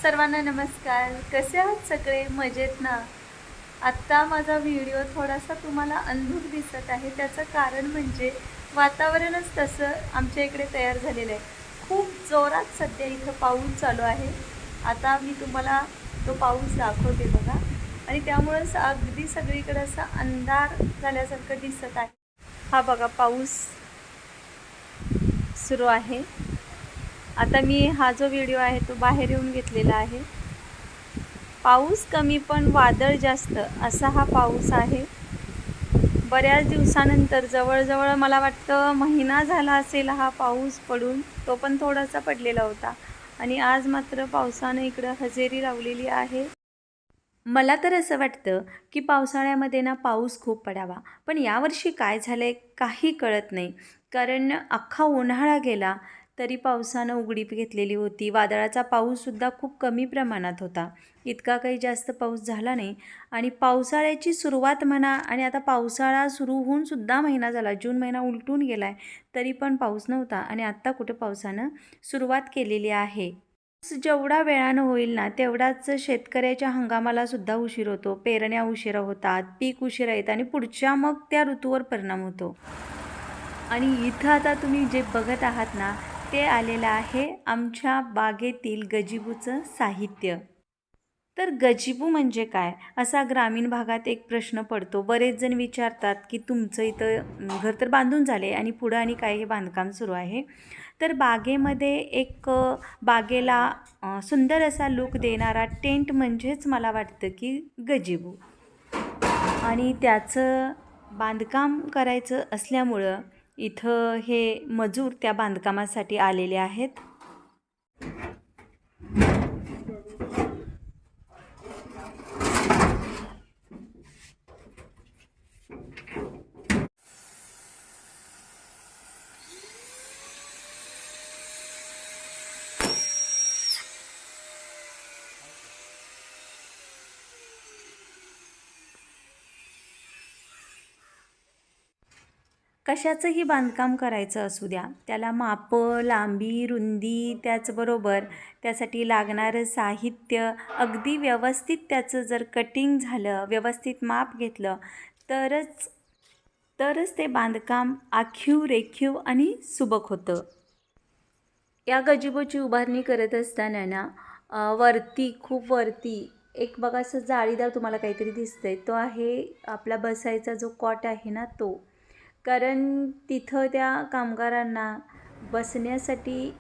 सर्वांना नमस्कार. कसे आहात सगळे? मजेत ना? आत्ता माझा व्हिडिओ थोडासा तुम्हाला अंधुक दिसत आहे. त्याचं कारण म्हणजे वातावरणच तसं आमच्या इकडे तयार झालेलं आहे. खूप जोरात सध्या इथं पाऊस चालू आहे. आता मी तुम्हाला तो पाऊस दाखवते बघा आणि त्यामुळंच अगदी सगळीकडे असा अंधार झाल्यासारखं दिसत आहे. हा बघा पाऊस सुरू आहे. आता मी हा जो व्हिडिओ आहे तो बाहेर येऊन घेतलेला आहे. पाऊस कमी पण वादळ जास्त असा हा पाऊस आहे. बऱ्याच दिवसानंतर जवळजवळ मला वाटतं महिना झाला असेल हा पाऊस पडून. तो पण थोडासा पडलेला होता आणि आज मात्र पावसानं इकडं हजेरी लावलेली आहे. मला तर असं वाटतं की पावसाळ्यामध्ये ना पाऊस खूप पडावा, पण यावर्षी काय झालं आहे काही कळत नाही. कारण अख्खा उन्हाळा गेला तरी पावसानं उघडीप घेतलेली होती. वादळाचा पाऊससुद्धा खूप कमी प्रमाणात होता. इतका काही जास्त पाऊस झाला नाही आणि पावसाळ्याची सुरुवात म्हणा आणि आता पावसाळा सुरू होऊनसुद्धा महिना झाला, जून महिना उलटून गेला आहे, तरी पण पाऊस नव्हता आणि आत्ता कुठं पावसानं सुरुवात केलेली आहे. जेवढा वेळानं होईल ना तेवढाच शेतकऱ्याच्या हंगामालासुद्धा उशीर होतो. पेरण्या उशिरा होतात, पीक उशिरा येतं आणि पुढच्या मग त्या ऋतूवर परिणाम होतो. आणि इथं आता तुम्ही जे बघत आहात ना ते आलेलं आहे आमच्या बागेतील गजीबूचं साहित्य. तर गजीबू म्हणजे काय असा ग्रामीण भागात एक प्रश्न पडतो. बरेच जण विचारतात की तुमचं इथं घर तर बांधून झाले आणि पुढं आणि काय हे बांधकाम सुरू आहे. तर बागेमध्ये एक बागेला सुंदर असा लूक देणारा टेंट म्हणजेच मला वाटतं की गजीबू. आणि त्याचं बांधकाम करायचं असल्यामुळं इथं हे मजूर त्या बांधकामासाठी आलेले आहेत. कशाचंही बांधकाम करायचं असू द्या, त्याला मापं, लांबी, रुंदी, त्याचबरोबर त्यासाठी लागणारं साहित्य अगदी व्यवस्थित त्याचं जर कटिंग झालं, व्यवस्थित माप घेतलं तरच तरच ते बांधकाम आखीव, रेखीव आणि सुबक होतं. या गजिबोची उभारणी करत असताना ना वरती खूप वरती एक बघा असं जाळीदार तुम्हाला काहीतरी दिसतंय, तो आहे आपला बसायचा जो कॉट आहे ना तो. कारण तिथं त्या कामगारांना बसण्यासाठी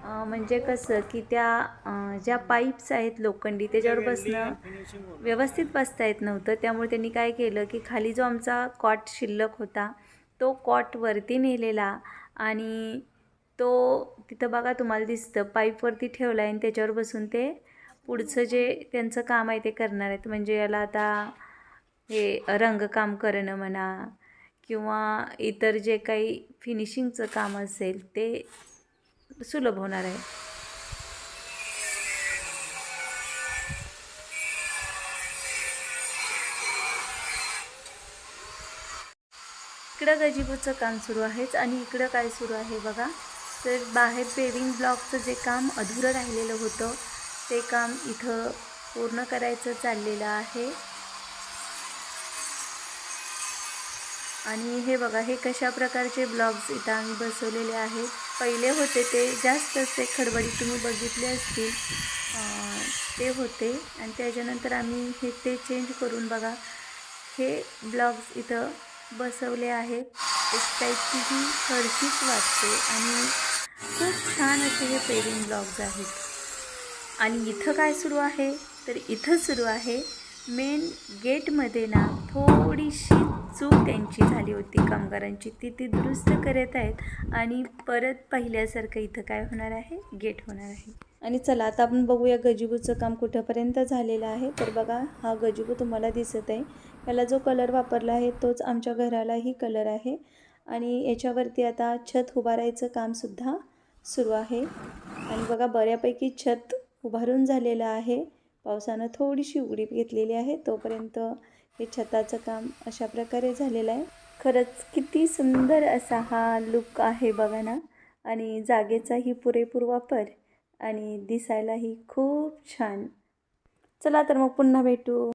म्हणजे कसं की त्या ज्या पाईप्स आहेत लोखंडी त्याच्यावर बसणं व्यवस्थित बसता येत नव्हतं. त्यामुळे त्यांनी काय केलं की खाली जो आमचा कॉट शिल्लक होता तो कॉट वरती नेलेला आणि तो तिथं बघा तुम्हाला दिसतं पाईपवरती ठेवला आहे आणि त्याच्यावर बसून ते पुढचं जे त्यांचं काम आहे ते करणार आहेत. म्हणजे याला आता हे रंगकाम करणं म्हणा किंवा इतर जे काही फिनिशिंगचं काम असेल ते सुलभ होणार आहे. इकडं गजिबोचं काम सुरू आहेच आणि इकडं काय सुरू आहे बघा, तर बाहेर पेविंग ब्लॉकचं जे काम अधुरं राहिलेलं होतं ते काम इथं पूर्ण करायचं चाललेलं आहे. आणि हे बघा हे कशा प्रकारचे ब्लॉग्स इथं आम्ही बसवलेले आहेत. पहिले होते ते जास्त असे खडबडीत तुम्ही बघितले असतील ते होते आणि त्याच्यानंतर आम्ही हे ते चेंज करून बघा हे ब्लॉग्स इथं बसवले आहेत. एक टाईपची ही फरशीच वाटते आणि खूप छान असे हे पेविंग ब्लॉग्स आहेत. आणि इथं काय सुरू आहे तर इथं सुरू आहे मेन गेटमध्ये ना थोडीशी चूक त्यांची झाली होती कामगारांची, ती दुरुस्त करत आहेत आणि परत पहिल्यासारखं इथं काय होणार आहे गेट होणार आहे. आणि चला आता आपण बघूया गजिबूचं काम कुठंपर्यंत झालेलं आहे. तर बघा हा गजिबू तुम्हाला दिसत आहे, याला जो कलर वापरला आहे तोच आमच्या घरालाही कलर आहे आणि याच्यावरती आता छत उभारायचं कामसुद्धा सुरू आहे. आणि बघा बऱ्यापैकी छत उभारून झालेलं आहे. पावसानं थोडीशी उघडीप घेतलेली आहे, तोपर्यंत हे छताचं काम अशा प्रकारे झालेलं आहे. खरंच किती सुंदर असा हा लुक आहे बघा ना. आणि जागेचाही पुरेपूर वापर आणि दिसायलाही खूप छान. चला तर मग पुन्हा भेटू.